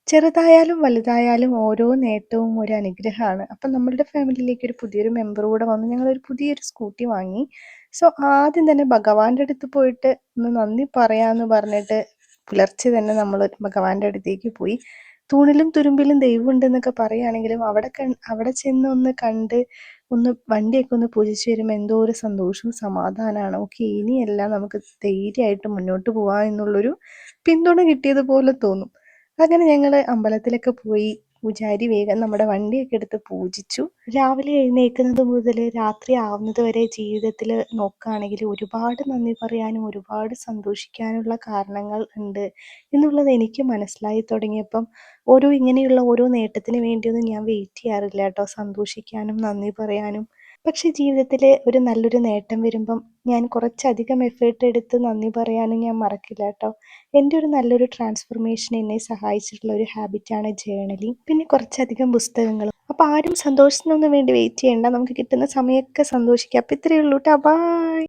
ചെറുതായാലും വലുതായാലും ഓരോ നേട്ടവും ഒരു അനുഗ്രഹമാണ്. അപ്പം നമ്മളുടെ ഫാമിലിയിലേക്ക് ഒരു പുതിയൊരു മെമ്പർ കൂടെ വന്നു. ഞങ്ങളൊരു പുതിയൊരു സ്കൂട്ടി വാങ്ങി. സോ ആദ്യം തന്നെ ഭഗവാന്റെ അടുത്ത് പോയിട്ട് ഒന്ന് നന്ദി പറയാന്ന് പറഞ്ഞിട്ട് പുലർച്ചെ തന്നെ നമ്മൾ ഭഗവാന്റെ അടുത്തേക്ക് പോയി. തൂണിലും തുരുമ്പിലും ദൈവമുണ്ടെന്നൊക്കെ പറയുകയാണെങ്കിലും അവിടെ ചെന്ന് ഒന്ന് കണ്ട് ഒന്ന് വണ്ടിയൊക്കെ ഒന്ന് പൂജിച്ച് വരുമ്പോൾ എന്തോ ഒരു സന്തോഷവും സമാധാനമാണ്. ഓക്കെ, ഇനിയെല്ലാം നമുക്ക് ധൈര്യമായിട്ട് മുന്നോട്ട് പോകാം എന്നുള്ളൊരു പിന്തുണ കിട്ടിയതുപോലെ തോന്നും. അങ്ങനെ ഞങ്ങൾ അമ്പലത്തിലൊക്കെ പോയി പൂജാരി വേഗം നമ്മുടെ വണ്ടിയൊക്കെ എടുത്ത് പൂജിച്ചു. രാവിലെ എഴുന്നേൽക്കുന്നത് മുതൽ രാത്രി ആവുന്നത് വരെ ജീവിതത്തിൽ നോക്കുകയാണെങ്കിൽ ഒരുപാട് നന്ദി പറയാനും ഒരുപാട് സന്തോഷിക്കാനുള്ള കാരണങ്ങൾ ഉണ്ട് എന്നുള്ളത് എനിക്ക് മനസ്സിലായി തുടങ്ങിയപ്പം ഇങ്ങനെയുള്ള ഓരോ നേട്ടത്തിന് വേണ്ടിയൊന്നും ഞാൻ വെയിറ്റ് ചെയ്യാറില്ല കേട്ടോ, സന്തോഷിക്കാനും നന്ദി പറയാനും. പക്ഷേ ജീവിതത്തിൽ ഒരു നല്ലൊരു നേട്ടം വരുമ്പം ഞാൻ കുറച്ചധികം എഫേർട്ട് എടുത്ത് നന്ദി പറയാനും ഞാൻ മറക്കില്ല കേട്ടോ. എൻ്റെ ഒരു നല്ലൊരു ട്രാൻസ്ഫോർമേഷൻ എന്നെ സഹായിച്ചിട്ടുള്ള ഒരു ഹാബിറ്റാണ് ജേർണലിങ്. പിന്നെ കുറച്ചധികം പുസ്തകങ്ങളും. അപ്പോൾ ആരും സന്തോഷത്തിനൊന്നും വേണ്ടി വെയിറ്റ് ചെയ്യണ്ട, നമുക്ക് കിട്ടുന്ന സമയമൊക്കെ സന്തോഷിക്കാം. അപ്പോൾ ഇത്രയേ ഉള്ളൂ കേട്ടോ, ബൈ.